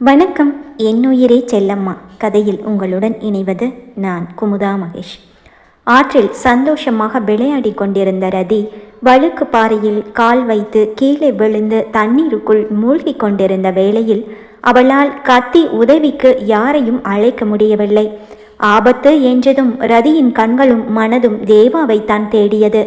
வணக்கம். என்னுயிரே செல்லம்மா கதையில் உங்களுடன் இணைவது நான் குமுதா மகேஷ். ஆற்றில் சந்தோஷமாக விளையாடி கொண்டிருந்த ரதி வழுக்கு பாறையில் கால் வைத்து கீழே விழுந்து தண்ணீருக்குள் மூழ்கி கொண்டிருந்த வேளையில் அவளால் கத்தி உதவிக்கு யாரையும் அழைக்க முடியவில்லை. ஆபத்து என்றதும் ரதியின் கண்களும் மனதும் தேவாவைத்தான் தேடியது.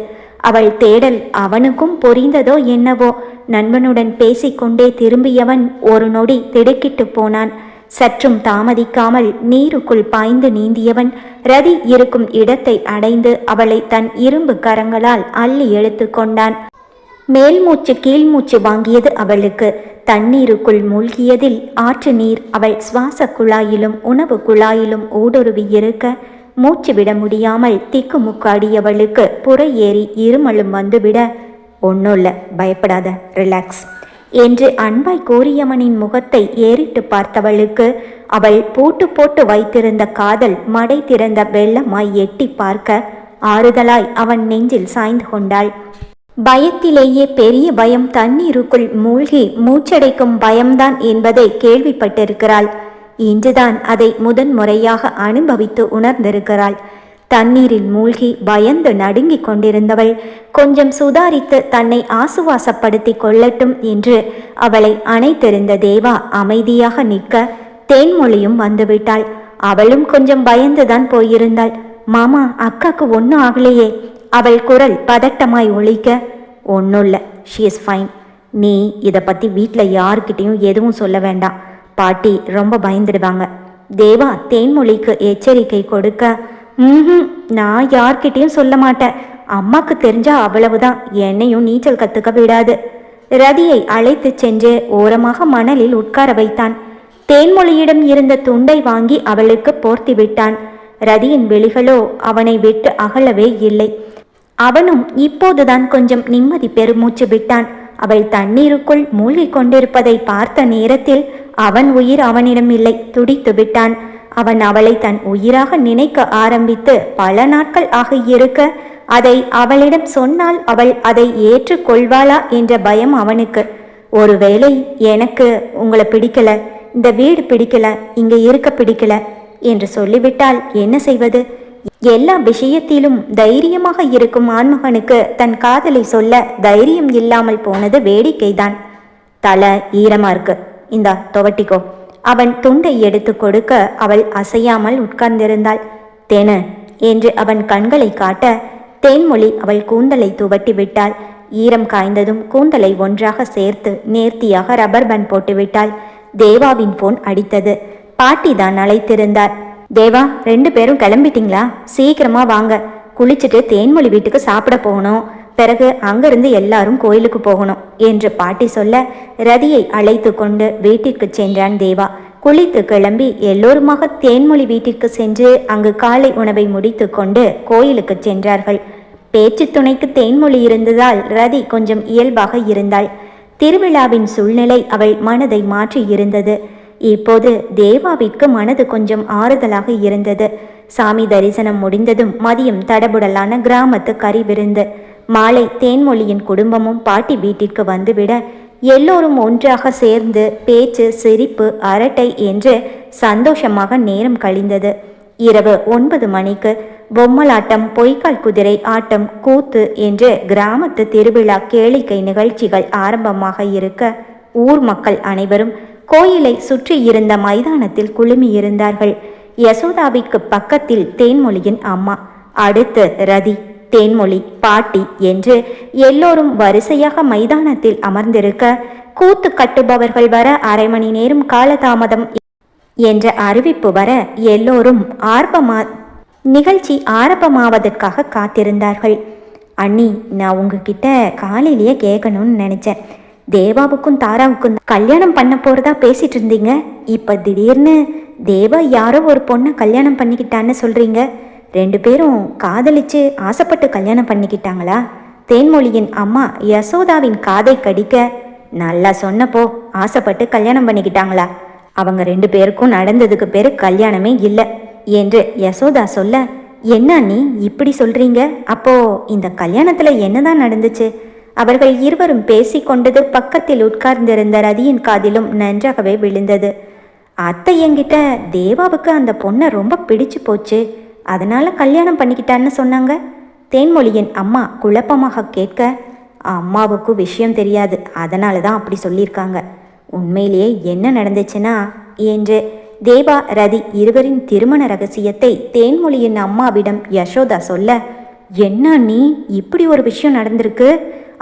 அவள் தேடல் அவனுக்கும் புரிந்ததோ என்னவோ. நண்பனுடன் பேசிக்கொண்டே திரும்பியவன் ஒரு நொடி திடுக்கிட்டு போனான். சற்றும் தாமதிக்காமல் நீருக்குள் பாய்ந்து நீந்தியவன் ரதி இருக்கும் இடத்தை அடைந்து அவளை தன் இரும்பு கரங்களால் அள்ளி எடுத்து கொண்டான். மேல் மூச்சு கீழ் மூச்சு வாங்கியது அவளுக்கு. தண்ணீருக்குள் மூழ்கியதில் ஆற்று நீர் அவள் சுவாச குழாயிலும் உணவு குழாயிலும் ஊடுருவி இருக்க மூச்சு விட முடியாமல் திக்குமுக்காடியவளுக்கு புற ஏறி இருமலும் வந்துவிட, ஒன்றும் இல்லை, பயப்படாத, ரிலாக்ஸ் என்று அன்பாய் கூறியவனின் முகத்தை ஏறிட்டு பார்த்தவளுக்கு அவள் பூட்டு போட்டு வைத்திருந்த காதல் மடை திறந்த வெள்ளமாய் எட்டி பார்க்க ஆறுதலாய் அவன் நெஞ்சில் சாய்ந்து கொண்டாள். பயத்திலேயே பெரிய பயம் தண்ணீருக்குள் மூழ்கி மூச்சடைக்கும் பயம்தான் என்பதை கேள்விப்பட்டிருக்கிறாள். இன்றுதான் அதை முதன்முறையாக அனுபவித்து உணர்ந்திருக்கிறாள். தண்ணீரில் மூழ்கி பயந்து நடுங்கிக் கொண்டிருந்தவள் கொஞ்சம் சுதாரித்து தன்னை ஆசுவாசப்படுத்தி கொள்ளட்டும் என்று அவளை அணைத்திருந்த தேவா அமைதியாக நிற்க தேன்மொழியும் வந்துவிட்டாள். அவளும் கொஞ்சம் பயந்துதான் போயிருந்தாள். மாமா, அக்காக்கு ஒன்றும் ஆகலையே? அவள் குரல் பதட்டமாய் ஒலிக்க, ஒன்றும் இல்லை, ஷீ இஸ் ஃபைன். நீ இதை பற்றி வீட்டில் யாருக்கிட்டையும் எதுவும் சொல்ல வேண்டாம், பாட்டி ரொம்ப பயந்துடுவாங்க. தேவா தேன்மொழிக்கு எச்சரிக்கை கொடுக்க, நான் யார்கிட்டையும் சொல்ல மாட்டேன், அம்மாக்கு தெரிஞ்சா அவ்வளவுதான், என்னையும் நீச்சல் கற்றுக்க விடாது. ரதியை அழைத்து சென்று ஓரமாக மணலில் உட்கார வைத்தான். தேன்மொழியிடம் இருந்த துண்டை வாங்கி அவளுக்கு போர்த்தி விட்டான். ரதியின் விழிகளோ அவனை விட்டு அகலவே இல்லை. அவனும் இப்போதுதான் கொஞ்சம் நிம்மதி பெருமூச்சு விட்டான். அவள் தண்ணீருக்குள் மூழ்கி கொண்டிருப்பதை பார்த்த நேரத்தில் அவன் உயிர் அவனிடம் இல்லை, துடித்து விட்டான். அவன் அவளை தன் உயிராக நினைக்க ஆரம்பித்து பல நாட்கள் ஆகியிருக்க அதை அவளிடம் சொன்னால் அவள் அதை ஏற்றுக்கொள்வாளா என்ற பயம் அவனுக்கு. ஒருவேளை எனக்கு உங்களை பிடிக்கல, இந்த வீடு பிடிக்கல, இங்கே இருக்க பிடிக்கல என்று சொல்லிவிட்டால் என்ன செய்வது? எல்லா விஷயத்திலும் தைரியமாக இருக்கும் ஆண்மகனுக்கு தன் காதலை சொல்ல தைரியம் இல்லாமல் போனது வேடிக்கைதான். தலை ஈரமா இருக்கு, இந்தா துவட்டிக்கோ. அவன் துண்டை எடுத்து கொடுக்க அவள் அசையாமல் உட்கார்ந்திருந்தாள். தேனு என்று அவன் கண்களை காட்ட தேன்மொழி அவள் கூந்தலை துவட்டி விட்டாள். ஈரம் காய்ந்ததும் கூந்தலை ஒன்றாக சேர்த்து நேர்த்தியாக ரப்பர் பேண்ட் போட்டு விட்டாள். தேவாவின் போன் அடித்தது. பாட்டி தான் அழைத்திருந்தார். தேவா, 2 பேரும் கிளம்பிட்டீங்களா? சீக்கிரமா வாங்க, குளிச்சுட்டு தேன்மொழி வீட்டுக்கு சாப்பிட போகணும், பிறகு அங்கிருந்து எல்லாரும் கோயிலுக்கு போகணும் என்று பாட்டி சொல்ல ரதியை அழைத்து கொண்டு வீட்டிற்கு சென்றான் தேவா. குளித்து கிளம்பி எல்லோருமாக தேன்மொழி வீட்டிற்கு சென்று அங்கு காலை உணவை முடித்து கொண்டு கோயிலுக்கு சென்றார்கள். பேச்சு துணைக்கு தேன்மொழி இருந்ததால் ரதி கொஞ்சம் இயல்பாக இருந்தாள். திருவிழாவின் சூழ்நிலை அவள் மனதை மாற்றி இருந்தது. இப்போது தேவாவிற்கு மனது கொஞ்சம் ஆறுதலாக இருந்தது. சாமி தரிசனம் முடிந்ததும் மதியம் தடபுடலான கிராமத்து கறி விருந்து. மாலை தேன்மொழியின் குடும்பமும் பாட்டி வீட்டிற்கு வந்துவிட எல்லோரும் ஒன்றாக சேர்ந்து பேச்சு, சிரிப்பு, அரட்டை என்று சந்தோஷமாக நேரம் கழிந்தது. இரவு 9 மணிக்கு பொம்மலாட்டம், பொய்க்கால் குதிரை ஆட்டம், கூத்து என்று கிராமத்து திருவிழா கேளிக்கை நிகழ்ச்சிகள் ஆரம்பமாக இருக்க ஊர் மக்கள் அனைவரும் கோயிலை சுற்றி இருந்த மைதானத்தில் குழுமியிருந்தார்கள். யசோதாவிற்கு பக்கத்தில் தேன்மொழியின் அம்மா, அடுத்து ரதி, தேன்மொழி, பாட்டி என்று எல்லோரும் வரிசையாக மைதானத்தில் அமர்ந்திருக்க கூத்து கட்டுபவர்கள் வர 1/2 மணி நேரம் காலதாமதம் என்ற அறிவிப்பு வர எல்லோரும் நிகழ்ச்சி ஆரம்பமாவதற்காக காத்திருந்தார்கள். அண்ணி, நான் உங்ககிட்ட காலையிலேயே கேட்கணும்னு நினைச்சேன். தேவாவுக்கும் தாராவுக்கும் கல்யாணம் பண்ண போறதா பேசிட்டு இருந்தீங்க. இப்ப திடீர்னு தேவா யாரோ ஒரு பொண்ணை கல்யாணம் பண்ணிக்கிட்டான்னு சொல்றீங்க. 2 பேரும் காதலிச்சு ஆசைப்பட்டு கல்யாணம் பண்ணிக்கிட்டாங்களா? தேன்மொழியின் அம்மா யசோதாவின் காதை கடிக்க, நல்லா சொன்னப்போ, ஆசைப்பட்டு கல்யாணம் பண்ணிக்கிட்டாங்களா? அவங்க 2 பேருக்கும் நடந்ததுக்கு பேரு கல்யாணமே இல்லை என்று யசோதா சொல்ல, என்ன நீ இப்படி சொல்றீங்க? அப்போ இந்த கல்யாணத்துல என்னதான் நடந்துச்சு? அவர்கள் இருவரும் பேசிக்கொண்டது பக்கத்தில் உட்கார்ந்திருந்த ரதியின் காதிலும் நன்றாகவே விழுந்தது. அத்தை என்கிட்ட தேவாவுக்கு அந்த பொண்ணை ரொம்ப பிடிச்சு போச்சு, அதனால கல்யாணம் பண்ணிக்கிட்டான்னு சொன்னாங்க. தேன்மொழியின் அம்மா குழப்பமாக கேட்க, அம்மாவுக்கு விஷயம் தெரியாது, அதனால தான் அப்படி சொல்லியிருக்காங்க. உண்மையிலேயே என்ன நடந்துச்சுன்னா என்று தேவா ரதி இருவரின் திருமண ரகசியத்தை தேன்மொழியின் அம்மாவிடம் யசோதா சொல்ல, என்ன நீ இப்படி ஒரு விஷயம் நடந்திருக்கு?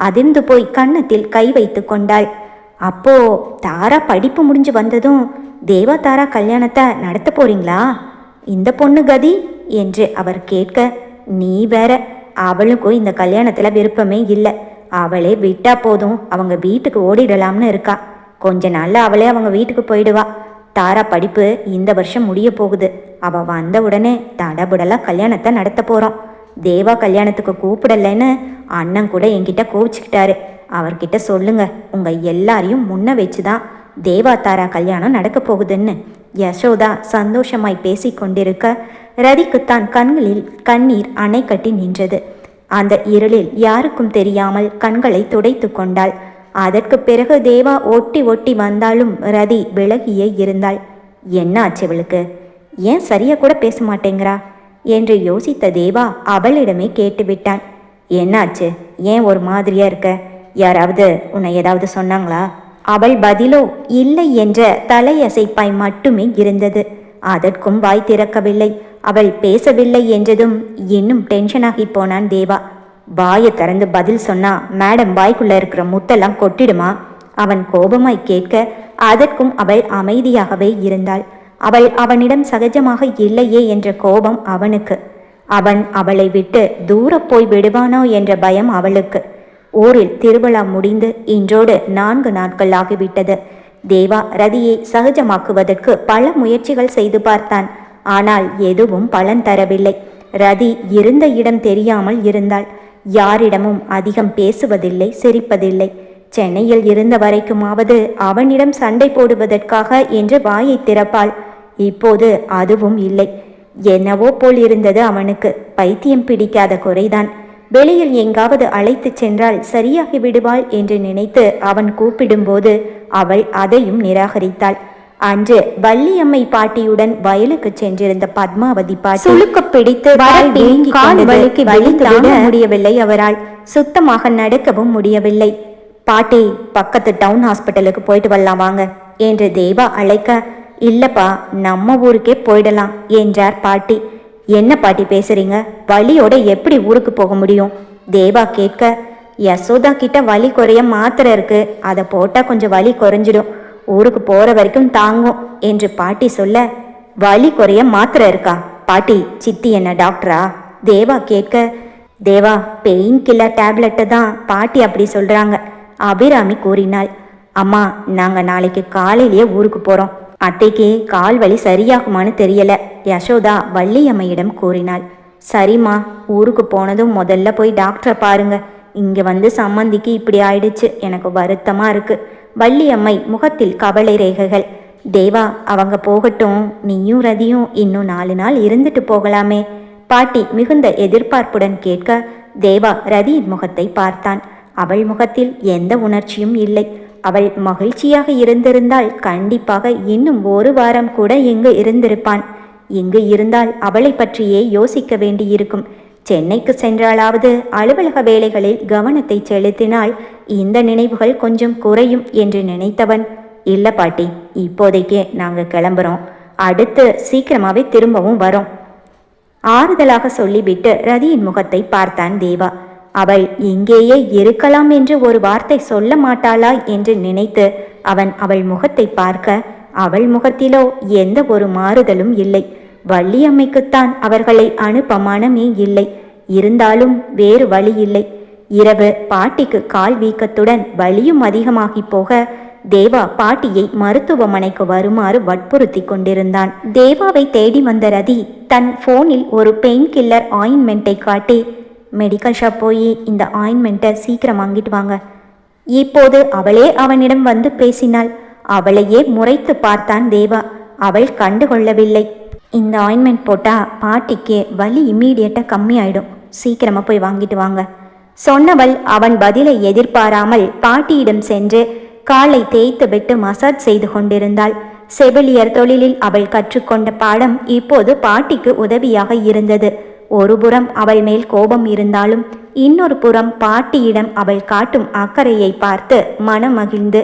அதிர்ந்து போய் கன்னத்தில் கை வைத்து கொண்டாள். அப்போ தாரா படிப்பு முடிஞ்சு வந்ததும் தேவா தாரா கல்யாணத்தை நடத்த போறீங்களா? இந்த பொண்ணு கதி என்று அவர் கேட்க, நீ வேற, அவளுக்கும் இந்த கல்யாணத்தில் விருப்பமே இல்லை. அவளே விட்டா போதும் அவங்க வீட்டுக்கு ஓடிடலாம்னு இருக்கா. கொஞ்ச நாள்ல அவளே அவங்க வீட்டுக்கு போயிடுவா. தாரா படிப்பு இந்த வருஷம் முடிய போகுது. அவள் வந்த உடனே தடபுடலாக கல்யாணத்தை நடத்த போகிறோம். தேவா கல்யாணத்துக்கு கூப்பிடலைன்னு அண்ணன் கூட என்கிட்ட கோவிச்சுக்கிட்டாரு. அவர்கிட்ட சொல்லுங்க, உங்கள் எல்லாரையும் முன்ன வச்சு தான் தேவா தாரா கல்யாணம் நடக்க போகுதுன்னு. யசோதா சந்தோஷமாய் பேசி கொண்டிருக்க ரதிக்குத்தான் கண்களில் கண்ணீர் அணை கட்டி நின்றது. அந்த இருளில் யாருக்கும் தெரியாமல் கண்களை துடைத்து கொண்டாள். அதற்கு பிறகு தேவா ஒட்டி ஒட்டி வந்தாலும் ரதி விலகியே இருந்தாள். என்ன ஆச்சு இவளுக்கு? ஏன் சரியா கூட பேச மாட்டேங்கிறா என்று யோசித்த தேவா அவளிடமே கேட்டுவிட்டான். என்னாச்சு? ஏன் ஒரு மாதிரியா இருக்க? யாராவது உன்னை ஏதாவது சொன்னாங்களா? அவள் பதிலோ இல்லை என்ற தலையசைப்பாய் மட்டுமே இருந்தது. அதற்கும் வாய் திறக்கவில்லை. அவள் பேசவில்லை என்றதும் இன்னும் டென்ஷனாகி போனான் தேவா. வாயை திறந்து பதில் சொன்னா மேடம் வாய்க்குள்ள இருக்கிற முத்தெல்லாம் கொட்டிடுமா? அவன் கோபமாய் கேட்க, அதற்கும் அவள் அமைதியாகவே இருந்தாள். அவள் அவனிடம் சகஜமாக இல்லையே என்ற கோபம் அவனுக்கு. அவன் அவளை விட்டு தூர போய் விடுவானோ என்ற பயம் அவளுக்கு. ஊரில் திருவிழா முடிந்து இன்றோடு 4 நாட்கள் ஆகிவிட்டது. தேவா ரதியை சகஜமாக்குவதற்கு பல முயற்சிகள் செய்து பார்த்தான். ஆனால் எதுவும் பலன் தரவில்லை. ரதி இருந்த இடம் தெரியாமல் இருந்தாள். யாரிடமும் அதிகம் பேசுவதில்லை, சிரிப்பதில்லை. சென்னையில் இருந்த வரைக்குமாவது அவனிடம் சண்டை போடுவதற்காக என்று வாயை திறப்பாள். இப்போது அதுவும் இல்லை. என்னவோ போல் இருந்தது அவனுக்கு. பைத்தியம் பிடிக்காத குறைதான். வெளியில் எங்காவது அழைத்து சென்றால் சரியாகி விடுவாள் என்று நினைத்து அவன் கூப்பிடும்போது அவள் அதையும் நிராகரித்தாள். அன்று வள்ளியம்மை பாட்டியுடன் வயலுக்கு சென்றிருந்த பத்மாவதி பாட்டி சுளுக்க பிடித்து முடியவில்லை. அவரால் சுத்தமாக நடக்கவும் முடியவில்லை. பாட்டி, பக்கத்து டவுன் ஹாஸ்பிட்டலுக்கு போயிட்டு வரலாம் வாங்க என்று தேவா அழைக்க, இல்லப்பா, நம்ம ஊருக்கே போயிடலாம் என்றார் பாட்டி. என்ன பாட்டி பேசுறீங்க? வலியோட எப்படி ஊருக்கு போக முடியும்? தேவா கேட்க, யசோதா கிட்ட வலி குறைய மாத்திரை இருக்கு, அதை போட்டா கொஞ்சம் வலி குறைஞ்சிடும், ஊருக்கு போற வரைக்கும் தாங்கும் என்று பாட்டி சொல்ல, வலி குறைய மாத்திரை இருக்கா? பாட்டி, சித்தி என்ன டாக்டரா? தேவா கேட்க, தேவா, பெயின் கில்லர் டேப்லெட்டை தான் பாட்டி அப்படி சொல்றாங்க, அபிராமி கூறினாள். அம்மா, நாங்க நாளைக்கு காலையிலேயே ஊருக்கு போறோம். அத்தைக்கு கால் வலி சரியாகுமான்னு தெரியல, யசோதா வள்ளியம்மையிடம் கூறினாள். சரிம்மா, ஊருக்கு போனதும் முதல்ல போய் டாக்டரை பாருங்க. இங்க வந்து சம்மந்திக்கு இப்படி ஆயிடுச்சு, எனக்கு வருத்தமா இருக்கு. வள்ளியம்மை முகத்தில் கவலை ரேகைகள். தேவா, அவங்க போகட்டும், நீயும் ரதியும் இன்னும் 4 நாள் இருந்துட்டு போகலாமே? பாட்டி மிகுந்த எதிர்பார்ப்புடன் கேட்க, தேவா ரதியின் முகத்தை பார்த்தான். அவள் முகத்தில் எந்த உணர்ச்சியும் இல்லை. அவள் மகிழ்ச்சியாக இருந்திருந்தால் கண்டிப்பாக இன்னும் 1 வாரம் கூட இங்கு இருந்திருப்பான். இங்கு இருந்தால் அவளை பற்றியே யோசிக்க வேண்டியிருக்கும். சென்னைக்கு சென்றாலாவது அலுவலக வேலைகளில் கவனத்தை செலுத்தினால் இந்த நினைவுகள் கொஞ்சம் குறையும் என்று நினைத்தவன், இல்ல பாட்டி, இப்போதைக்கே நாங்கள் கிளம்புறோம், அடுத்து சீக்கிரமாவே திரும்பவும் வரோம் ஆறுதலாக சொல்லிவிட்டு ரதியின் முகத்தை பார்த்தான் தேவா. அவள் இங்கேயே இருக்கலாம் என்று ஒரு வார்த்தை சொல்ல மாட்டாளா என்று நினைத்து அவன் அவள் முகத்தை பார்க்க, அவள் முகத்திலோ எந்த ஒரு மாறுதலும் இல்லை. வள்ளியம்மைக்குத்தான் அவர்களை அனுப்ப மனமே இல்லை. இருந்தாலும் வேறு வழி இல்லை. இரவு பாட்டிக்கு கால் வீக்கத்துடன் வலியும் அதிகமாகி போக தேவா பாட்டியை மருத்துவமனைக்கு வருமாறு வற்புறுத்தி கொண்டிருந்தான். தேவாவை தேடி வந்த ரதி தன் போனில் ஒரு பெயின் கில்லர் ஆயின்மெண்ட்டை காட்டி, மெடிக்கல் ஷாப் போய் இந்த ஆயின்மெண்ட்டை சீக்கிரம் வாங்கிட்டு வாங்க. இப்போது அவளே அவனிடம் வந்து பேசினாள். அவளையே முறைத்து பார்த்தான் தேவா. அவள் கண்டுகொள்ளவில்லை. இந்த ஆயின்மெண்ட் போட்டா பாட்டிக்கு வலி இம்மீடியட்டாக கம்மியாயிடும், சீக்கிரமா போய் வாங்கிட்டு வாங்க சொன்னவள் அவன் பதிலை எதிர்பாராமல் பாட்டியிடம் சென்று காலை தேய்த்து விட்டு மசாஜ் செய்து கொண்டிருந்தாள். செவிலியர் தொழிலில் அவள் கற்றுக்கொண்ட பாடம் இப்போது பாட்டிக்கு உதவியாக இருந்தது. ஒருபுறம் அவள் மேல் கோபம் இருந்தாலும் இன்னொரு புறம் பாட்டியிடம் அவள் காட்டும் அக்கறையை பார்த்து மனமகிழ்ந்து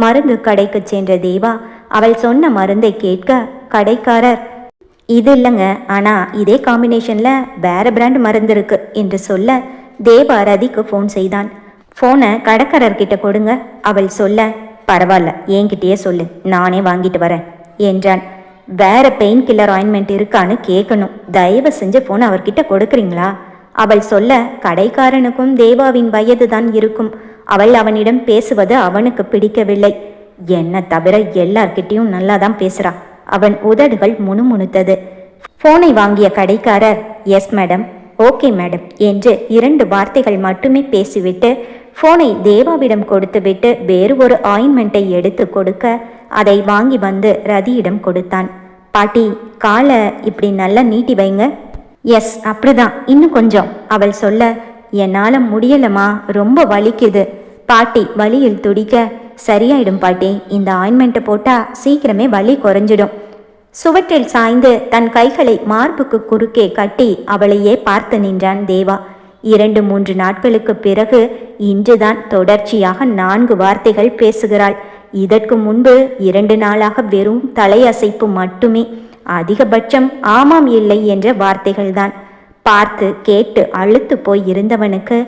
மருந்து கடைக்கு சென்ற தேவா அவள் சொன்ன மருந்தை கேட்க, கடைக்காரர், இது இல்லைங்க, ஆனால் இதே காம்பினேஷனில் வேற பிராண்ட் மருந்து இருக்கு என்று சொல்ல, தேவா ரதிக்கு ஃபோன் செய்தான். ஃபோனை கடைக்காரர்கிட்ட கொடுங்க. அவள் சொல்ல, பரவாயில்ல, என்கிட்டயே சொல்லு, நானே வாங்கிட்டு வரேன் என்றான். வேற பெயின் கில்லர் ஆயின்மெண்ட் இருக்கான்னு கேட்கணும், தயவு செஞ்சு ஃபோனை அவர்கிட்ட கொடுக்குறீங்களா? அவள் சொல்ல, கடைக்காரனுக்கும் தேவாவின் வயது தான் இருக்கும். அவள் அவனிடம் பேசுவது அவனுக்கு பிடிக்கவில்லை. என்ன தவிர எல்லார்கிட்டையும் நல்லா தான் பேசுறா. அவன் உதடுகள் முணுமுணுத்தது. போனை வாங்கிய கடைக்காரர், எஸ் மேடம், ஓகே மேடம் என்று 2 வார்த்தைகள் மட்டுமே பேசிவிட்டு போனை தேவாவிடம் கொடுத்துவிட்டு வேறு ஒரு ஆயின்மெண்ட்டை எடுத்து கொடுக்க அதை வாங்கி வந்து ரதியிடம் கொடுத்தான். பாட்டி, காலை இப்படி நல்லா நீட்டி வைங்க. எஸ், அப்படிதான், இன்னும் கொஞ்சம். அவள் சொல்ல, என்னால் முடியலம்மா, ரொம்ப வலிக்குது. பாட்டி வலியில் துடிக்க, சரியாயிடும் பாட்டி, இந்த ஆயின்மெண்ட்டை போட்டால் சீக்கிரமே வலி குறைஞ்சிடும். சுவற்றில் சாய்ந்து தன் கைகளை மார்புக்கு குறுக்கே கட்டி அவளையே பார்த்து நின்றான் தேவா. 2-3 நாட்களுக்கு பிறகு இன்றுதான் தொடர்ச்சியாக 4 வார்த்தைகள் பேசுகிறாள். இதற்கு முன்பு 2 நாளாக வெறும் தலையசைப்பு மட்டுமே, அதிகபட்சம் ஆமாம் இல்லை என்ற வார்த்தைகள்தான். பார்த்து கேட்டு அழுத்து போய் இருந்தவனுக்கு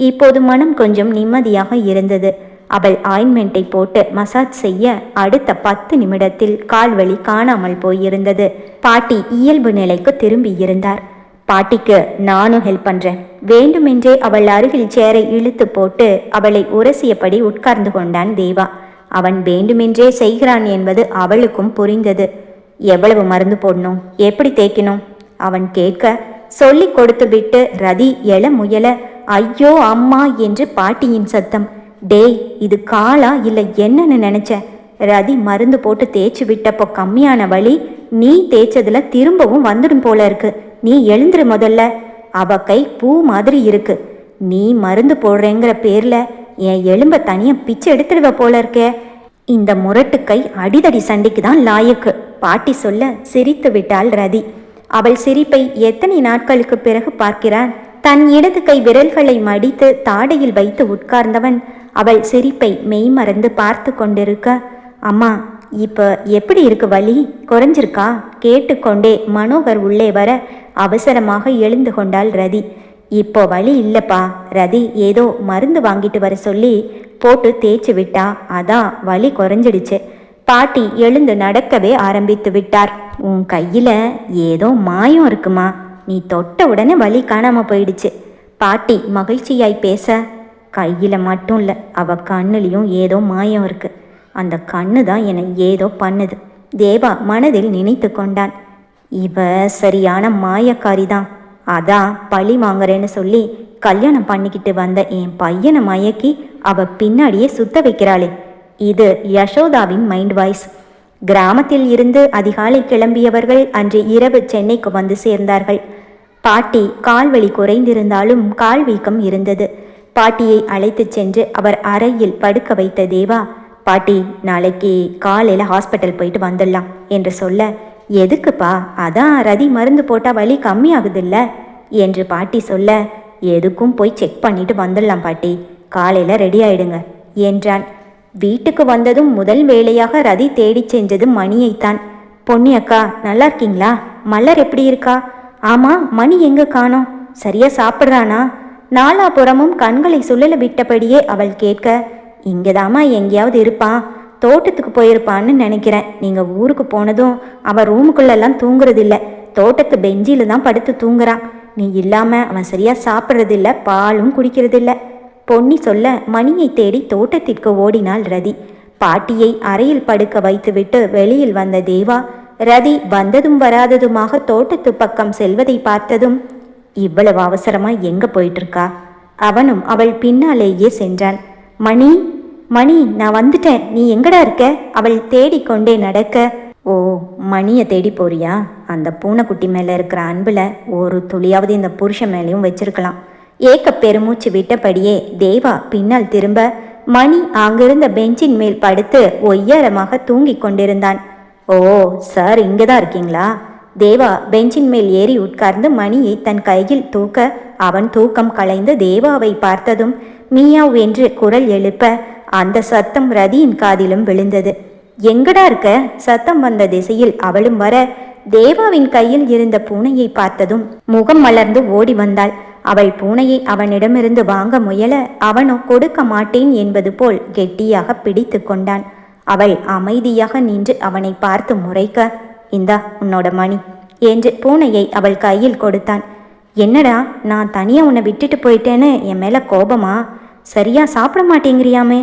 இப்போது மனம் கொஞ்சம் நிம்மதியாக இருந்தது. அவள் ஆயின்மெண்ட்டை போட்டு மசாஜ் செய்ய அடுத்த 10 நிமிடத்தில் கால்வலி காணாமல் போயிருந்தது. பாட்டி இயல்பு நிலைக்கு திரும்பி இருந்தார். பாட்டிக்கு நானும் ஹெல்ப் பண்றேன். வேண்டுமென்றே அவள் அருகில் சேரை இழுத்து போட்டு அவளை உரசியபடி உட்கார்ந்து கொண்டான் தேவா. அவன் வேண்டுமென்றே செய்கிறான் என்பது அவளுக்கும் புரிந்தது. எவ்வளவு மருந்து போடணும், எப்படி தேய்க்கணும் அவன் கேட்க, சொல்லி கொடுத்து விட்டு ரதி எழ முயல, ஐயோ அம்மா என்று பாட்டியின் சத்தம். டேய், இது காலா இல்லை என்னன்னு நினைச்ச? ரதி மருந்து போட்டு தேய்ச்சி விட்டப்போ கம்மியான வலி நீ தேய்ச்சதுல திரும்பவும் வந்துடும் போல இருக்கு. நீ எழுந்துரு முதல்ல. அவ கை பூ மாதிரி இருக்கு. நீ மருந்து போடுறேங்கிற பேர்ல என் எலும்ப தனியா பிச்சு எடுத்துடுவ போல இருக்கே. இந்த முரட்டு கை அடிதடி சண்டைக்கு தான் லாயக்கு. பாட்டி சொல்ல சிரித்து விட்டாள் ரதி. அவள் சிரிப்பை எத்தனை நாட்களுக்கு பிறகு பார்க்கிறான். தன் இடது கை விரல்களை மடித்து தாடையில் வைத்து உட்கார்ந்தவன் அவள் சிரிப்பை மெய்மறந்து பார்த்து கொண்டிருக்க, அம்மா இப்போ எப்படி இருக்கு, வலி குறைஞ்சிருக்கா கேட்டுக்கொண்டே மனோகர் உள்ளே வர அவசரமாக எழுந்து கொண்டாள் ரதி. இப்போ வலி இல்லப்பா, ரதி ஏதோ மருந்து வாங்கிட்டு வர சொல்லி போட்டு தேய்ச்சி விட்டா, அதான் வலி குறைஞ்சிடுச்சு. பாட்டி எழுந்து நடக்கவே ஆரம்பித்து விட்டார். உன் கையில ஏதோ மாயம் இருக்குமா, நீ தொட்ட உடனே வலி காணாம போயிடுச்சு. பாட்டி மகிழ்ச்சியாய் பேச, கையில மட்டும் இல்லை, அவ கண்ணுலையும் ஏதோ மாயம் இருக்கு. அந்த கண்ணு தான் என்னை ஏதோ பண்ணுது. தேவா மனதில் நினைத்து கொண்டான். இவ சரியான மாயக்காரி தான். அதான் பழி வாங்குறேன்னு சொல்லி கல்யாணம் பண்ணிக்கிட்டு வந்த என் பையனை மயக்கி அவ பின்னாடியே சுத்த வைக்கிறாளே. இது யசோதாவின் மைண்ட் வாய்ஸ். கிராமத்தில் இருந்து அதிகாலை கிளம்பியவர்கள் அன்று இரவு சென்னைக்கு வந்து சேர்ந்தார்கள். பாட்டி கால்வலி குறைந்திருந்தாலும் கால் வீக்கம் இருந்தது. பாட்டியை அழைத்து சென்று அவர் அறையில் படுக்க வைத்த தேவா, பாட்டி நாளைக்கு காலையில் ஹாஸ்பிட்டல் போயிட்டு வந்துடலாம் என்று சொல்ல, எதுக்குப்பா, அதான் ரதி மருந்து போட்டால் வலி கம்மியாகுதில்ல என்று பாட்டி சொல்ல, எதுக்கும் போய் செக் பண்ணிட்டு வந்துடலாம் பாட்டி, காலையில் ரெடி ஆயிடுங்க என்றான். வீட்டுக்கு வந்ததும் முதல் வேளையாக ரதி தேடி சென்றது மணியைத்தான். பொன்னி அக்கா நல்லா இருக்கீங்களா? மலர் எப்படி இருக்கா? ஆமா, மணி எங்க காணோம்? சரியா சாப்பிட்றானா? நாலாபுறமும் கண்களை சுழல விட்டபடியே அவள் கேட்க, இங்கதாமா எங்கேயாவது இருப்பான், தோட்டத்துக்கு போயிருப்பான்னு நினைக்கிறேன். நீங்க ஊருக்கு போனதும் அவன் ரூமுக்குள்ளெல்லாம் தூங்குறதில்ல, தோட்டத்து பெஞ்சில தான் படுத்து தூங்குறான். நீ இல்லாம அவன் சரியா சாப்பிட்றதில்ல, பாலும் குடிக்கிறதில்ல. பொன்னி சொல்ல மணியை தேடி தோட்டத்திற்கு ஓடினாள் ரதி. பாட்டியை அறையில் படுக்க வைத்துவிட்டு வெளியில் வந்த தேவா ரதி வந்ததும் வராததுமாக தோட்டத்து பக்கம் செல்வதை பார்த்ததும், இவ்வளவு அவசரமா எங்க போயிட்டு இருக்கா? அவனும் அவள் பின்னாலேயே சென்றான். மணி, மணி, நான் வந்துட்டேன், நீ எங்கடா இருக்க? அவள் தேடிக்கொண்டே நடக்க, ஓ மணியை தேடி போறியா? அந்த பூனைக்குட்டி மேலே இருக்கிற அன்பில் ஒரு துளியாவது இந்த புருஷன் மேலேயும் வச்சிருக்கலாம். ஏக்க பெருமூச்சு விட்டபடியே தேவா பின்னால் திரும்ப மணி அங்கிருந்த பெஞ்சின் மேல் படுத்து ஒய்யாரமாக தூங்கிக் கொண்டிருந்தான். ஓ சார், இங்கே தான் இருக்கீங்களா? தேவா பெஞ்சின் மேல் ஏறி உட்கார்ந்து மணியை தன் கையில் தூக்க அவன் தூக்கம் கலைந்து தேவாவை பார்த்ததும் மியாவ் என்று குரல் எழுப்ப அந்த சத்தம் ரதியின் காதிலும் விழுந்தது. எங்கடா இருக்க? சத்தம் வந்த திசையில் அவளும் வர தேவாவின் கையில் இருந்த பூனையை பார்த்ததும் முகம் மலர்ந்து ஓடி வந்தாள். அவள் பூனையை அவனிடமிருந்து வாங்க முயல அவனோ கொடுக்க மாட்டேன் என்பது போல் கெட்டியாக பிடித்து கொண்டான். அவள் அமைதியாக நின்று அவனை பார்த்து முறைக்க, இந்தா உன்னோட மணி என்று பூனையை அவள் கையில் கொடுத்தான். என்னடா, நான் தனியாக உன்னை விட்டுட்டு போயிட்டேன்னு என் மேலே கோபமா? சரியா சாப்பிட மாட்டேங்கிறியாமே,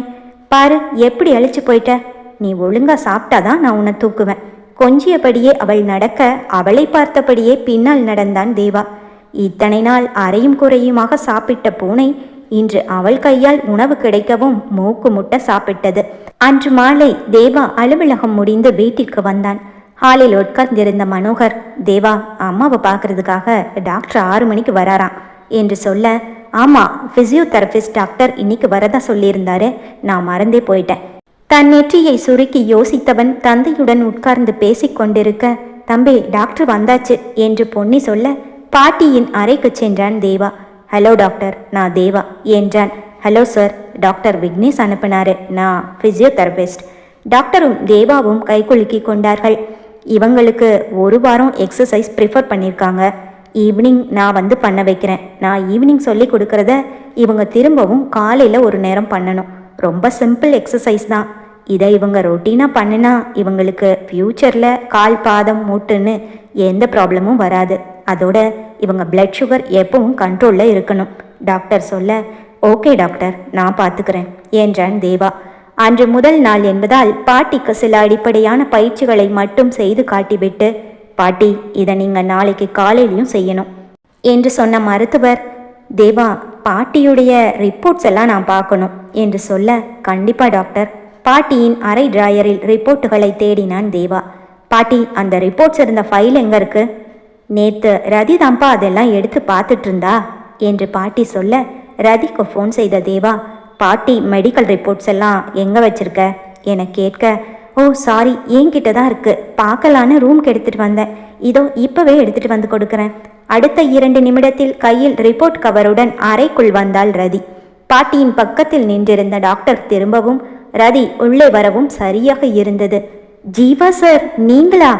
பாரு எப்படி அழிச்சு போயிட்ட. நீ ஒழுங்கா சாப்பிட்டாதான் நான் உன்னை தூக்குவேன். கொஞ்சியபடியே அவள் நடக்க அவளை பார்த்தபடியே பின்னால் நடந்தான் தேவா. இத்தனை நாள் அரையும் குறையுமாக சாப்பிட்ட பூனை இன்று அவள் கையால் உணவு கிடைக்கவும் மூக்கு முட்ட சாப்பிட்டது. அன்று மாலை தேவா அலுவலகம் முடிந்து வீட்டிற்கு வந்தான். ஹாலில் உட்கார்ந்திருந்த மனோகர், தேவா அம்மாவை பார்க்கறதுக்காக டாக்டர் 6 மணிக்கு வராராம் என்று சொல்ல, ஆமாம், ஃபிசியோதெரபிஸ்ட் டாக்டர் இன்னைக்கு வரதா சொல்லியிருந்தாரு, நான் மறந்தே போயிட்டேன். தன் நெற்றியை சுருக்கி யோசித்தவன் தந்தையுடன் உட்கார்ந்து பேசிக்கொண்டிருக்க, தம்பி டாக்டர் வந்தாச்சு என்று பொன்னி சொல்ல பாட்டியின் அறைக்கு சென்றான் தேவா. ஹலோ டாக்டர், நான் தேவா என்றான். ஹலோ சார், டாக்டர் விக்னேஷ் அனுப்பினாரு, நான் ஃபிசியோதெரபிஸ்ட். டாக்டரும் தேவாவும் கைக்குலுக்கி கொண்டார்கள். இவங்களுக்கு 1 வாரம் எக்ஸசைஸ் ப்ரிஃபர் பண்ணியிருக்காங்க. ஈவினிங் நான் வந்து பண்ண வைக்கிறேன். நான் ஈவினிங் சொல்லி கொடுக்கறத இவங்க திரும்பவும் காலையில் ஒரு நேரம் பண்ணணும். ரொம்ப சிம்பிள் எக்ஸசைஸ் தான். இதை இவங்க ரொட்டீனாக பண்ணினா இவங்களுக்கு ஃப்யூச்சரில் கால் பாதம் மூட்டுன்னு எந்த ப்ராப்ளமும் வராது. அதோட இவங்க பிளட் சுகர் எப்பவும் கண்ட்ரோலில் இருக்கணும் டாக்டர் சொல்ல, ஓகே டாக்டர், நான் பார்த்துக்கிறேன் என்றான் தேவா. அன்று முதல் நாள் என்பதால் பாட்டிக்கு சில அடிப்படையான பயிற்சிகளை மட்டும் செய்து காட்டிவிட்டு, பாட்டி இதை நீங்கள் நாளைக்கு காலையிலையும் செய்யணும் என்று சொன்ன மருத்துவர், தேவா பாட்டியுடைய ரிப்போர்ட்ஸ் எல்லாம் நான் பார்க்கணும் என்று சொல்ல, கண்டிப்பாக டாக்டர். பாட்டியின் அரை டிராயரில் ரிப்போர்ட்டுகளை தேடினான் தேவா. பாட்டி, அந்த ரிப்போர்ட்ஸ் இருந்த ஃபைல் எங்கே இருக்கு? நேற்று ரதி தான்ப்பா அதெல்லாம் எடுத்து பார்த்துட்டு இருந்தா என்று பாட்டி சொல்ல, ரதிக்கு ஃபோன் செய்த தேவா, பாட்டி மெடிக்கல் ரிப்போர்ட்ஸ் எல்லாம் எங்கே வச்சிருக்க என கேட்க, ஓ சாரி, என்கிட்ட தான் இருக்கு, பார்க்கலான்னு ரூம்க்கு எடுத்துகிட்டு வந்தேன், இதோ இப்போவே எடுத்துகிட்டு வந்து கொடுக்குறேன். அடுத்த 2 நிமிடத்தில் கையில் ரிப்போர்ட் கவருடன் அறைக்குள் வந்தாள் ரதி. பாட்டியின் பக்கத்தில் நின்றிருந்த டாக்டர் திரும்பவும் ரதி உள்ளே வரவும் சரியாக இருந்தது. ஜீவா சார், நீங்களா?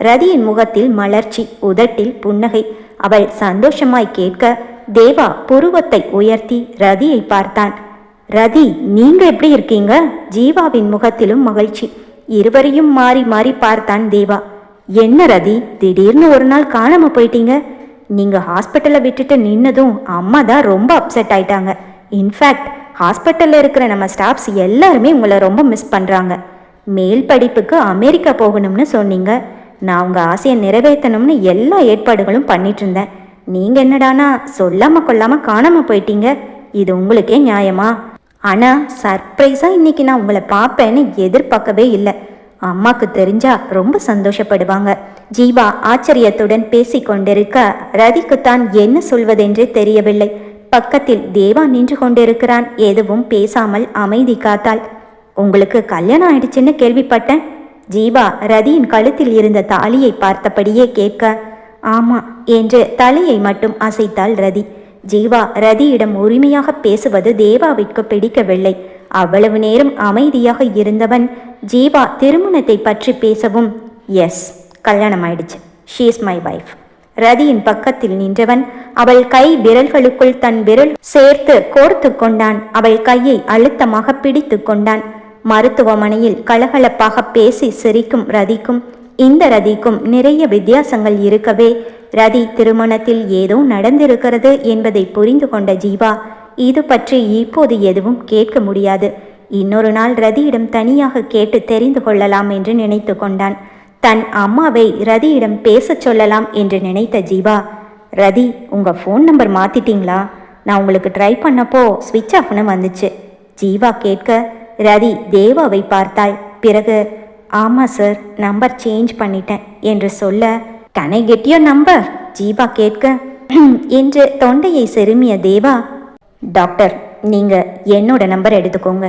ரதியின் முகத்தில் மலர்ச்சி, உதட்டில் புன்னகை. அவள் சந்தோஷமாய் கேட்க தேவா புருவத்தை உயர்த்தி ரதியை பார்த்தான். ரதி, நீங்க எப்படி இருக்கீங்க? ஜீவாவின் முகத்திலும் மகிழ்ச்சி. இருவரையும் மாறி மாறி பார்த்தான் தேவா. என்ன ரதி, திடீர்னு ஒரு நாள் காணாம போயிட்டீங்க? நீங்க ஹாஸ்பிட்டலை விட்டுட்டு நின்னதும் அம்மா தான் ரொம்ப அப்செட் ஆயிட்டாங்க. இன்ஃபேக்ட் ஹாஸ்பிட்டலில் இருக்கிற நம்ம ஸ்டாஃப்ஸ் எல்லாருமே உங்களை ரொம்ப மிஸ் பண்ணுறாங்க. மேல் படிப்புக்கு அமெரிக்கா போகணும்னு சொன்னீங்க. நான் உங்கள் ஆசையை நிறைவேற்றணும்னு எல்லா ஏற்பாடுகளும் பண்ணிட்டு இருந்தேன். நீங்கள் என்னடானா சொல்லாமல் கொள்ளாமல் காணாமல் போயிட்டீங்க. இது உங்களுக்கே நியாயமா? ஆனால் சர்ப்ரைஸாக இன்னைக்கு நான் உங்களை பார்ப்பேன்னு எதிர்பார்க்கவே இல்லை. அம்மாவுக்கு தெரிஞ்சா ரொம்ப சந்தோஷப்படுவாங்க. ஜீவா ஆச்சரியத்துடன் பேசி கொண்டிருக்க ரதிக்குத்தான் என்ன சொல்வதென்றே தெரியவில்லை. பக்கத்தில் தேவா நின்று கொண்டிருக்கிறான். எதுவும் பேசாமல் அமைதி காத்தாள். உங்களுக்கு கல்யாணம் ஆயிடுச்சுன்னு கேள்விப்பட்டேன். ஜீவா ரதியின் கழுத்தில் இருந்த தாலியை பார்த்தபடியே கேட்க, ஆமா என்று தலையை மட்டும் அசைத்தாள் ரதி. ஜீவா ரதியிடம் உரிமையாக பேசுவது தேவாவிற்கு பிடிக்கவில்லை. அவ்வளவு நேரம் அமைதியாக இருந்தவன் ஜீவா திருமணத்தை பற்றி பேசவும், எஸ், கல்யாணம் ஆயிடுச்சு, ஷீ இஸ் மை வைஃப். ரதியின் பக்கத்தில் நின்றவன் அவள் கை விரல்களுக்குள் தன் விரல் சேர்த்து கோர்த்து கொண்டான். அவள் கையை அழுத்தமாக பிடித்து கொண்டான். மருத்துவமனையில் கலகலப்பாக பேசி சிரிக்கும் ரதிக்கும் இந்த ரதிக்கும் நிறைய வித்தியாசங்கள் இருக்கவே, ரதி திருமணத்தில் ஏதோ நடந்திருக்கிறது என்பதை புரிந்து கொண்ட ஜீவா, இது பற்றி இப்போது எதுவும் கேட்க முடியாது, இன்னொரு நாள் ரதியிடம் தனியாக கேட்டு தெரிந்து கொள்ளலாம் என்று நினைத்து கொண்டான். தன் அம்மாவை ரதியிடம் பேச சொல்லலாம் என்று நினைத்த ஜீவா, ரதி உங்கள் ஃபோன் நம்பர் மாற்றிட்டீங்களா? நான் உங்களுக்கு ட்ரை பண்ணப்போ ஸ்விட்ச் ஆஃப்னு வந்துச்சு. ஜீவா கேட்க ரதி தேவாவை பார்த்தாள். பிறகு, ஆமாம் சார், நம்பர் சேஞ்ச் பண்ணிட்டேன் என்று சொல்ல, can I get your number? Jeeva கேட்க என்று தொண்டையை செருமிய தேவா, டாக்டர் நீங்கள் என்னோட நம்பர் எடுத்துக்கோங்க,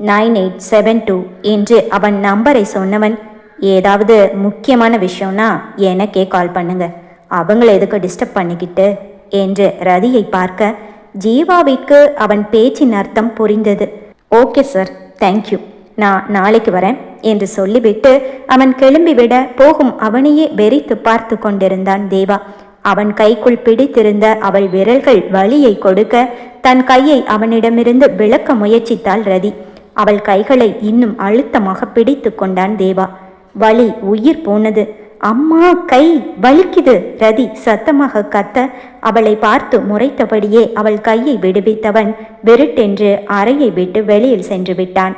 9872 என்று அவன் நம்பரை சொன்னவன், ஏதாவது முக்கியமான விஷயம்னா எனக்கே கால் பண்ணுங்க, அவங்கள எதுக்கு டிஸ்டர்ப் பண்ணிக்கிட்டு என்று ரதியை பார்க்க ஜீவாவிற்கு அவன் பேச்சின் அர்த்தம் புரிந்தது. ஓகே சார், தேங்க்யூ, நான் நாளைக்கு வரேன் என்று சொல்லிவிட்டு அவன் கிளம்பிவிட போகும் அவனையே வெறித்து பார்த்து கொண்டிருந்தான் தேவா. அவன் கைக்குள் பிடித்திருந்த அவள் விரல்கள் வலியை கொடுக்க தன் கையை அவனிடமிருந்து விலக்க முயற்சித்தாள் ரதி. அவள் கைகளை இன்னும் அழுத்தமாக பிடித்து கொண்டான் தேவா. வலி உயிர் போனது. அம்மா, கை வலிக்குது ரதி சத்தமாக கத்த அவளை பார்த்து முறைத்தபடியே அவள் கையை விடுவித்தவன் விருட்டென்று அறையை விட்டு வெளியில் சென்று விட்டான்.